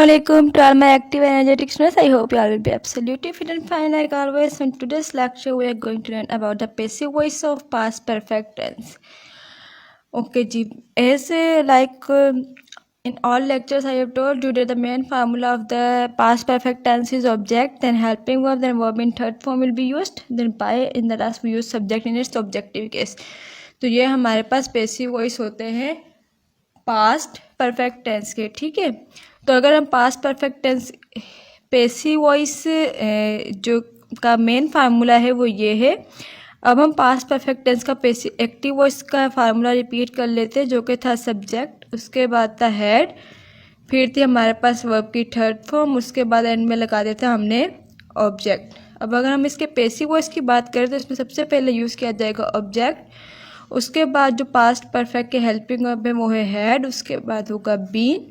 Assalamualaikum to all my active and energetic students. I hope you all will be absolutely fit and fine like always. In today's lecture, we are going to learn about the passive voice of past perfect tense. Okay, ji. As in all lectures, I have told you that the main formula of the past perfect tense is object, then helping verb, then verb in third form will be used, then by in the last we use subject in its objective case. तो ये हमारे पास passive voice होते हैं past perfect tense के, ठीक है। तो अगर हम past perfect tense passive voice जो का मेन फार्मूला है वो ये है। अब हम पास्ट परफेक्ट टेंस का पेसिव एक्टिव वॉइस का फार्मूला रिपीट कर लेते हैं, जो कि था सब्जेक्ट, उसके बाद था हेड, फिर थी हमारे पास वर्ब की थर्ड फॉर्म, उसके बाद एंड में लगा देते हमने ऑब्जेक्ट। अब अगर हम इसके पेसिव वॉइस की बात करें तो इसमें सबसे पहले यूज़ किया जाएगा ऑब्जेक्ट, उसके बाद जो पास्ट परफेक्ट के हेल्पिंग वर्ब है वो है हैड, उसके बाद होगा बीन,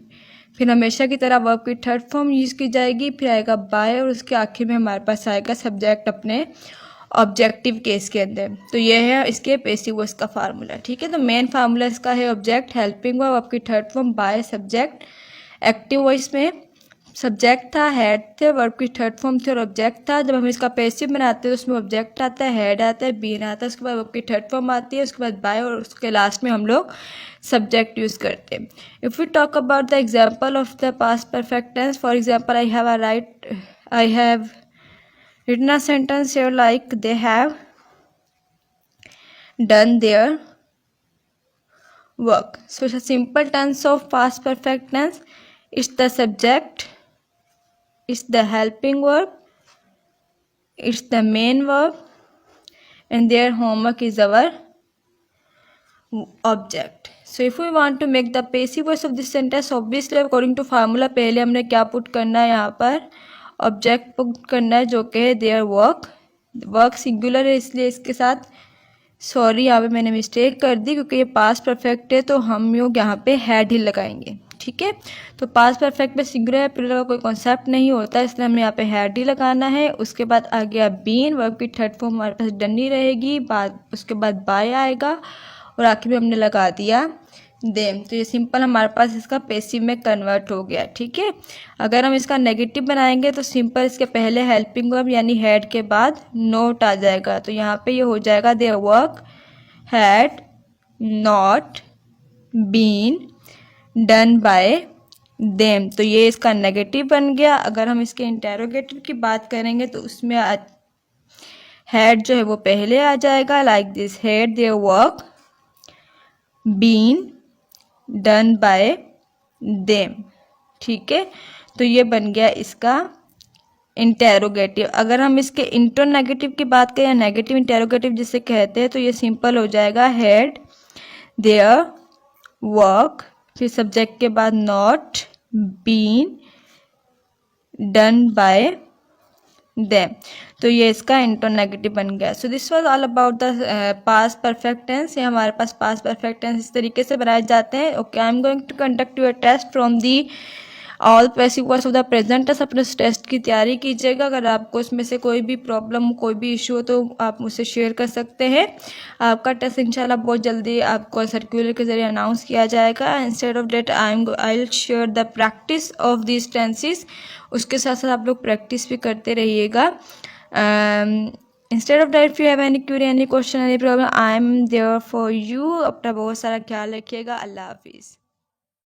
फिर हमेशा की तरह वर्ब की थर्ड फॉर्म यूज़ की जाएगी, फिर आएगा बाय, और उसके आखिर में हमारे पास आएगा सब्जेक्ट अपने ऑब्जेक्टिव केस के अंदर। तो ये है इसके पेसिव वॉइस का फार्मूला, ठीक है। तो मेन फार्मूला इसका है ऑब्जेक्ट, हेल्पिंग वर्ब, आपकी third form, by, subject. Active voice में सब्जेक्ट था, हेड थे, वर्ब की थर्ड फॉर्म थी और ऑब्जेक्ट था। जब हम इसका पेसिव बनाते हैं तो उसमें ऑब्जेक्ट आता है, हेड आता है, बीन आता है, उसके बाद वर्ब की थर्ड फॉर्म आती है, उसके बाद बाय, और उसके लास्ट में हम लोग सब्जेक्ट यूज़ करते हैं। If we talk about the example of the past perfect tense, for example I have written a sentence here like they have done their work. So it's a simple tense of past perfect tense. It's the subject, it's the helping verb, it's the main verb, and their homework is our object. So if we want to make the passive voice of this sentence, obviously according to formula पहले हमने क्या put करना है, यहाँ पर object put करना है, जो कि है देयर वर्क। वर्क सिंगुलर है इसलिए इसके साथ सॉरी यहाँ पे मैंने मिस्टेक कर दी, क्योंकि ये पास्ट परफेक्ट है तो हम लोग यहाँ पे हैड ही लगाएंगे, ठीक है। तो पास्ट परफेक्ट में सिंगुलर है, प्लूरल का कोई कॉन्सेप्ट नहीं होता, इसलिए हमें यहाँ पे हैड ही लगाना है। उसके बाद आ गया बीन, वर्ब की थर्ड फॉर्म हमारे पास डन ही रहेगी, उसके बाद बाय आएगा, और आखिर में हमने लगा दिया देम। तो ये सिंपल हमारे पास इसका पेसिव में कन्वर्ट हो गया, ठीक है। अगर हम इसका नेगेटिव बनाएंगे तो सिंपल इसके पहले हेल्पिंग वर्ब यानी हैड के बाद नोट आ जाएगा, तो यहाँ पे ये हो जाएगा their work had not been done by them. तो ये इसका नेगेटिव बन गया। अगर हम इसके इंटेरोगेटिव की बात करेंगे तो उसमें हैड जो है वो पहले आ जाएगा, like this, had their work been done by them, ठीक है। तो ये बन गया इसका इंटेरोगेटिव। अगर हम इसके इंटरनेगेटिव की बात करें, नेगेटिव इंटेरोगेटिव जिसे कहते हैं, तो ये सिंपल हो जाएगा हैड देयर वर्क, फिर सब्जेक्ट के बाद not been done by them. तो ये इसका इंटरनेगेटिव बन गया। So this was all about the past perfect tense. ये हमारे पास पास्ट परफेक्ट टेंस इस तरीके से बनाए जाते हैं। Okay, I am going to conduct your test from the all passive voice of the present tense. अपने टेस्ट की तैयारी कीजिएगा। अगर आपको इसमें से कोई भी प्रॉब्लम, कोई भी इशू हो तो आप मुझसे शेयर कर सकते हैं। आपका टेस्ट इंशाल्लाह बहुत जल्दी आपको सर्कुलर के जरिए अनाउंस किया जाएगा। Instead of that I will share the practice of this tenses. उसके साथ साथ आप लोग प्रैक्टिस भी करते रहिएगा। Instead of that, if you have any query, any question, any problem, I am there for you. अपना बहुत सारा ख्याल रखिएगा। अल्लाह हाफिज़।